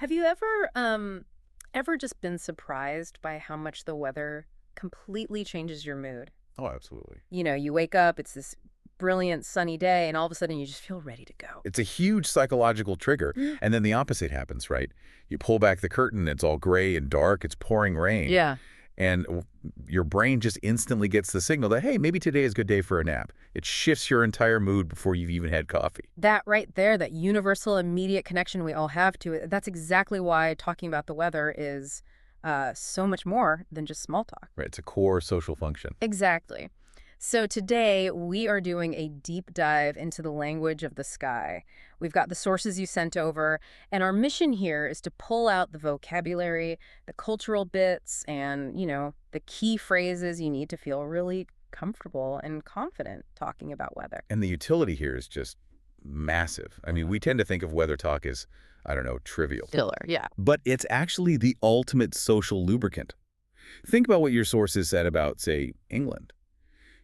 Have you ever just been surprised by how much the weather completely changes your mood? Oh, absolutely. You wake up, it's this brilliant sunny day, and all of a sudden you just feel ready to go. It's a huge psychological trigger. Mm. And then the opposite happens, right? You pull back the curtain, it's all gray and dark, it's pouring rain. Yeah. And your brain just instantly gets the signal that, hey, maybe today is a good day for a nap. It shifts your entire mood before you've even had coffee. That right there, that universal immediate connection we all have to it, that's exactly why talking about the weather is so much more than just small talk. Right? It's a core social function. Exactly. So today we are doing a deep dive into the language of the sky. We've got the sources you sent over, and our mission here is to pull out the vocabulary, the cultural bits, and, the key phrases you need to feel really comfortable and confident talking about weather. And the utility here is just massive. I mean, we tend to think of weather talk as, I don't know, trivial. Filler, yeah. But it's actually the ultimate social lubricant. Think about what your sources said about, say, England.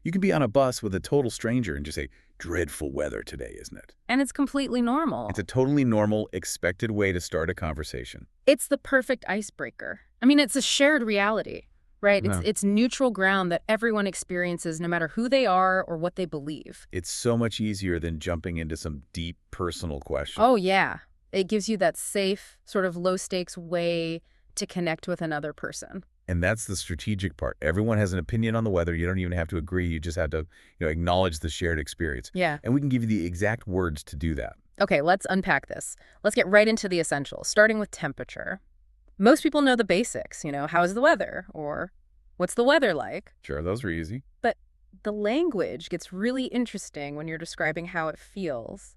You can be on a bus with a total stranger and just say, dreadful weather today, isn't it? And it's completely normal. It's a totally normal, expected way to start a conversation. It's the perfect icebreaker. I mean, it's a shared reality, right? Yeah. It's neutral ground that everyone experiences no matter who they are or what they believe. It's so much easier than jumping into some deep personal question. Oh, yeah. It gives you that safe, sort of low-stakes way to connect with another person. And that's the strategic part. Everyone has an opinion on the weather. You don't even have to agree. You just have to, acknowledge the shared experience. Yeah. And we can give you the exact words to do that. Okay, let's unpack this. Let's get right into the essentials, starting with temperature. Most people know the basics, how's the weather? Or what's the weather like? Sure, those are easy. But the language gets really interesting when you're describing how it feels.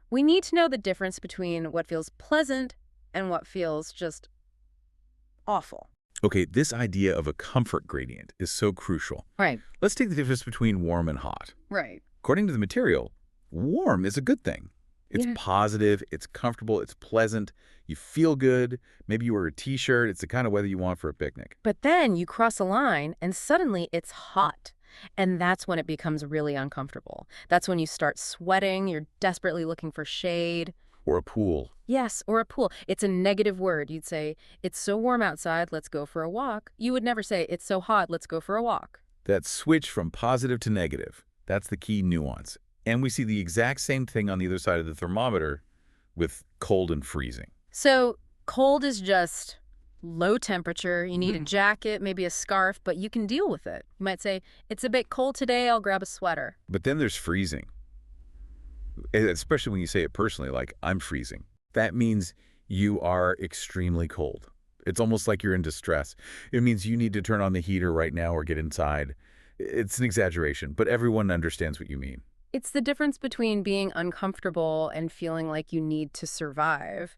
We need to know the difference between what feels pleasant and what feels just awful. Okay, this idea of a comfort gradient is so crucial. Right. Let's take the difference between warm and hot. Right. According to the material, warm is a good thing. It's Yeah. positive, it's comfortable, it's pleasant, you feel good, maybe you wear a t-shirt, it's the kind of weather you want for a picnic. But then you cross a line and suddenly it's hot. And that's when it becomes really uncomfortable. That's when you start sweating, you're desperately looking for shade. Or a pool. Yes, or a pool. It's a negative word. You'd say, it's so warm outside, let's go for a walk. You would never say, it's so hot, let's go for a walk. That switch from positive to negative, that's the key nuance. And we see the exact same thing on the other side of the thermometer with cold and freezing. So cold is just low temperature. You need a jacket, maybe a scarf, but you can deal with it. You might say, it's a bit cold today, I'll grab a sweater. But then there's freezing. Especially when you say it personally, like, I'm freezing. That means you are extremely cold. It's almost like you're in distress. It means you need to turn on the heater right now or get inside. It's an exaggeration, but everyone understands what you mean. It's the difference between being uncomfortable and feeling like you need to survive.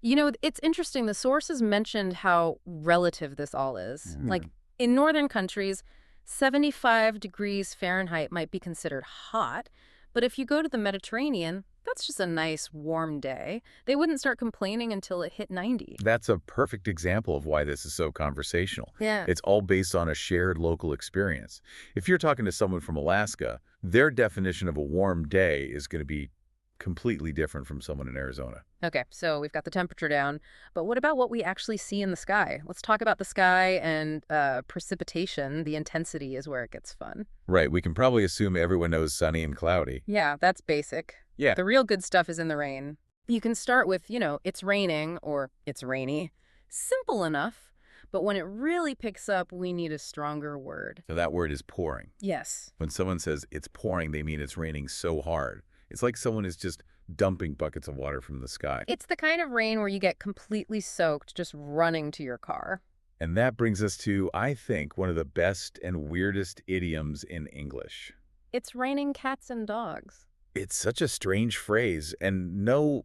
It's interesting. The sources mentioned how relative this all is. Like in northern countries, 75 degrees Fahrenheit might be considered hot. But if you go to the Mediterranean, that's just a nice warm day. They wouldn't start complaining until it hit 90. That's a perfect example of why this is so conversational. Yeah. It's all based on a shared local experience. If you're talking to someone from Alaska, their definition of a warm day is going to be completely different from someone in Arizona. Okay, so we've got the temperature down, but what about what we actually see in the sky? Let's talk about the sky and precipitation. The intensity is where it gets fun. Right, we can probably assume everyone knows sunny and cloudy. Yeah, that's basic. Yeah. The real good stuff is in the rain. You can start with, it's raining or it's rainy. Simple enough, but when it really picks up, we need a stronger word. So that word is pouring. Yes. When someone says it's pouring, they mean it's raining so hard. It's like someone is just dumping buckets of water from the sky. It's the kind of rain where you get completely soaked just running to your car. And that brings us to, I think, one of the best and weirdest idioms in English. It's raining cats and dogs. It's such a strange phrase, and no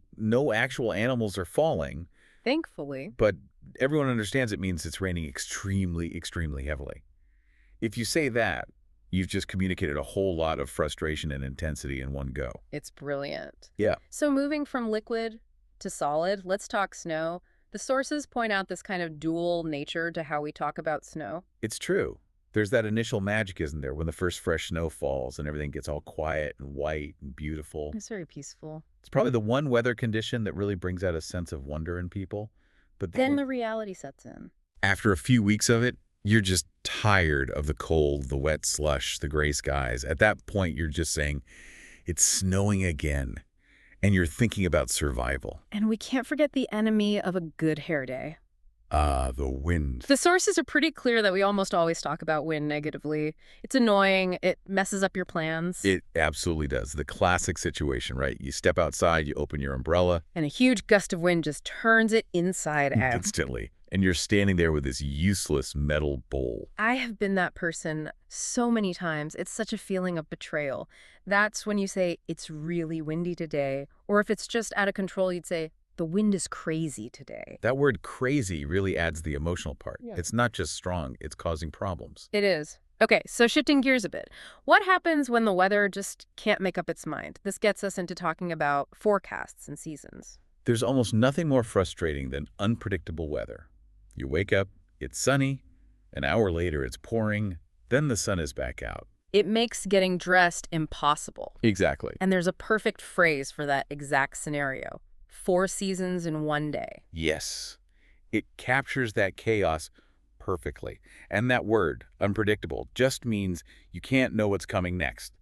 actual animals are falling, Thankfully. but everyone understands it means it's raining extremely, extremely heavily. If you say that, you've just communicated a whole lot of frustration and intensity in one go. It's brilliant. Yeah. So moving from liquid to solid, let's talk snow. The sources point out this kind of dual nature to how we talk about snow. It's true. There's that initial magic, isn't there, when the first fresh snow falls and everything gets all quiet and white and beautiful. It's very peaceful. It's probably the one weather condition that really brings out a sense of wonder in people. But Then the reality sets in. after a few weeks of it, you're just tired of the cold, the wet slush, the gray skies. At that point, you're just saying, it's snowing again. And you're thinking about survival. And we can't forget the enemy of a good hair day. The wind. The sources are pretty clear that we almost always talk about wind negatively. It's annoying. It messes up your plans. It absolutely does. The classic situation, right? You step outside, you open your umbrella. And a huge gust of wind just turns it inside out. Instantly. And you're standing there with this useless metal bowl. I have been that person so many times. It's such a feeling of betrayal. That's when you say, it's really windy today. Or if it's just out of control, you'd say, the wind is crazy today. That word crazy really adds the emotional part. Yeah. It's not just strong, it's causing problems. It is. Okay, so shifting gears a bit. What happens when the weather just can't make up its mind? This gets us into talking about forecasts and seasons. There's almost nothing more frustrating than unpredictable weather. You wake up, it's sunny, an hour later it's pouring, then the sun is back out. It makes getting dressed impossible. Exactly. And there's a perfect phrase for that exact scenario. 4 seasons in one day. Yes. It captures that chaos perfectly. And that word, unpredictable, just means you can't know what's coming next.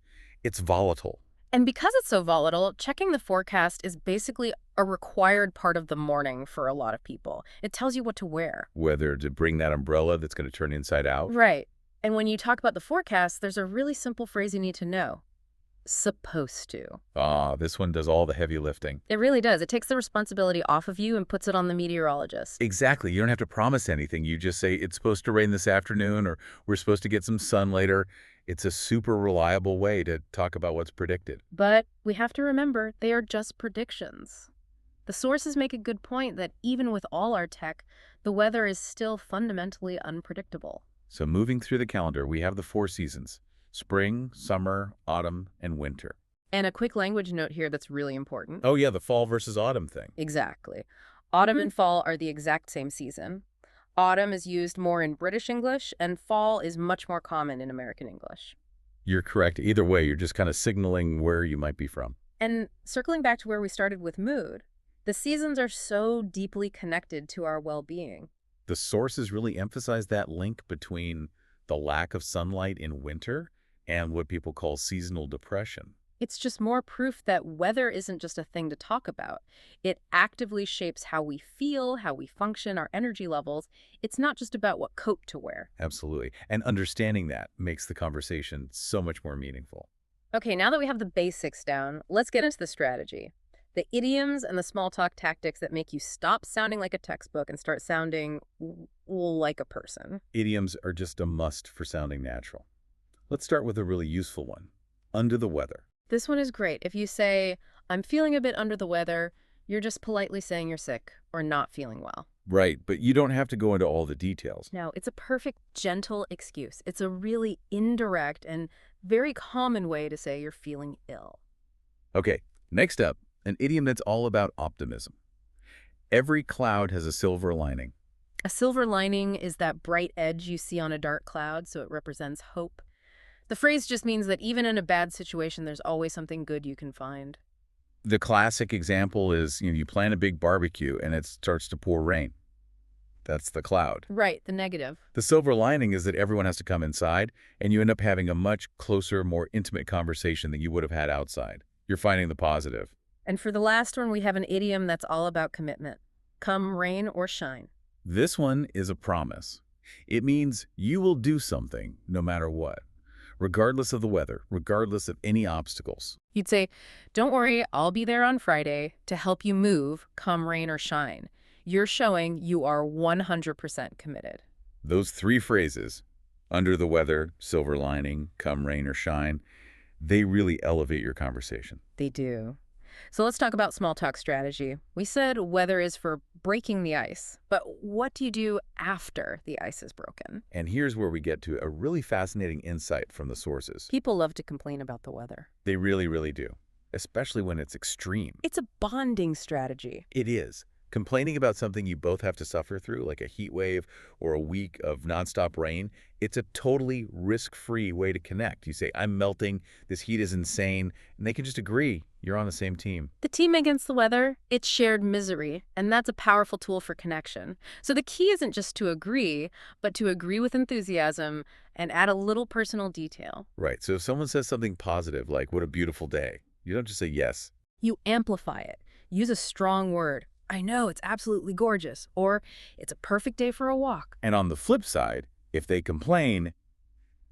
It's volatile. And because it's so volatile, checking the forecast is basically a required part of the morning for a lot of people. It tells you what to wear. Whether to bring that umbrella that's going to turn inside out. Right. And when you talk about the forecast, there's a really simple phrase you need to know. Supposed to. This one does all the heavy lifting. It really does. It takes the responsibility off of you and puts it on the meteorologist. Exactly. You don't have to promise anything. You just say, it's supposed to rain this afternoon, or we're supposed to get some sun later. It's a super reliable way to talk about what's predicted. But we have to remember, they are just predictions. The sources make a good point that even with all our tech, the weather is still fundamentally unpredictable. So moving through the calendar, we have the 4 seasons: spring, summer, autumn, and winter. And a quick language note here that's really important. Oh yeah, the fall versus autumn thing. Exactly. Autumn and fall are the exact same season. Autumn is used more in British English, and fall is much more common in American English. You're correct. Either way, you're just kind of signaling where you might be from. And circling back to where we started with mood, the seasons are so deeply connected to our well-being. The sources really emphasize that link between the lack of sunlight in winter and what people call seasonal depression. It's just more proof that weather isn't just a thing to talk about. It actively shapes how we feel, how we function, our energy levels. It's not just about what coat to wear. Absolutely. And understanding that makes the conversation so much more meaningful. Okay, now that we have the basics down, let's get into the strategy. The idioms and the small talk tactics that make you stop sounding like a textbook and start sounding like a person. Idioms are just a must for sounding natural. Let's start with a really useful one. Under the weather. This one is great. If you say, I'm feeling a bit under the weather, you're just politely saying you're sick or not feeling well. Right, but you don't have to go into all the details. No, it's a perfect, gentle excuse. It's a really indirect and very common way to say you're feeling ill. Okay, next up, an idiom that's all about optimism. Every cloud has a silver lining. A silver lining is that bright edge you see on a dark cloud, so it represents hope. The phrase just means that even in a bad situation, there's always something good you can find. The classic example is, you plan a big barbecue and it starts to pour rain. That's the cloud. Right, the negative. The silver lining is that everyone has to come inside, and you end up having a much closer, more intimate conversation than you would have had outside. You're finding the positive. And for the last one, we have an idiom that's all about commitment. Come rain or shine. This one is a promise. It means you will do something no matter what, regardless of the weather, regardless of any obstacles. You'd say, don't worry, I'll be there on Friday to help you move, come rain or shine. You're showing you are 100% committed. Those 3 phrases, under the weather, silver lining, come rain or shine, they really elevate your conversation. They do. So let's talk about small talk strategy. We said weather is for breaking the ice, but what do you do after the ice is broken? And here's where we get to a really fascinating insight from the sources. People love to complain about the weather. They really, really do, especially when it's extreme. It's a bonding strategy. It is. Complaining about something you both have to suffer through, like a heat wave or a week of nonstop rain, it's a totally risk-free way to connect. You say, I'm melting, this heat is insane, and they can just agree you're on the same team. The team against the weather, it's shared misery, and that's a powerful tool for connection. So the key isn't just to agree, but to agree with enthusiasm and add a little personal detail. Right, so if someone says something positive, like, what a beautiful day, you don't just say yes. You amplify it. Use a strong word. I know, it's absolutely gorgeous. Or, it's a perfect day for a walk. And on the flip side, if they complain,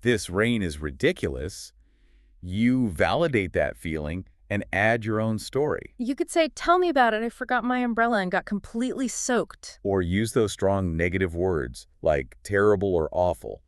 this rain is ridiculous, you validate that feeling and add your own story. You could say, tell me about it. I forgot my umbrella and got completely soaked. Or use those strong negative words like terrible or awful.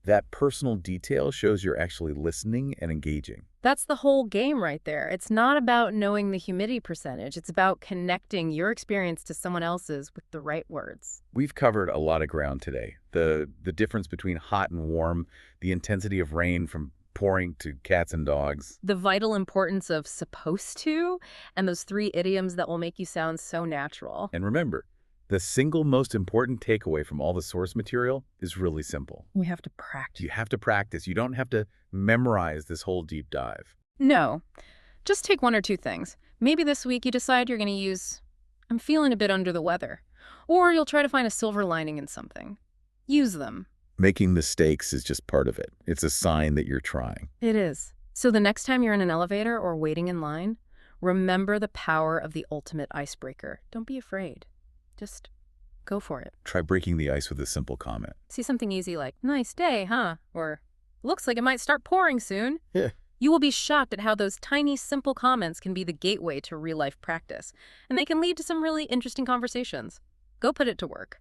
That personal detail shows you're actually listening and engaging. That's the whole game right there. It's not about knowing the humidity percentage. It's about connecting your experience to someone else's with the right words. We've covered a lot of ground today. The difference between hot and warm, the intensity of rain from pouring to cats and dogs. The vital importance of supposed to, and those 3 idioms that will make you sound so natural. And remember, the single most important takeaway from all the source material is really simple. We have to practice. You have to practice. You don't have to memorize this whole deep dive. No. Just take 1 or 2 things. Maybe this week you decide you're going to use, I'm feeling a bit under the weather. Or you'll try to find a silver lining in something. Use them. Making mistakes is just part of it. It's a sign that you're trying. It is. So the next time you're in an elevator or waiting in line, remember the power of the ultimate icebreaker. Don't be afraid. Just go for it. Try breaking the ice with a simple comment. See something easy like, nice day, huh? Or, looks like it might start pouring soon. Yeah. You will be shocked at how those tiny, simple comments can be the gateway to real-life practice. And they can lead to some really interesting conversations. Go put it to work.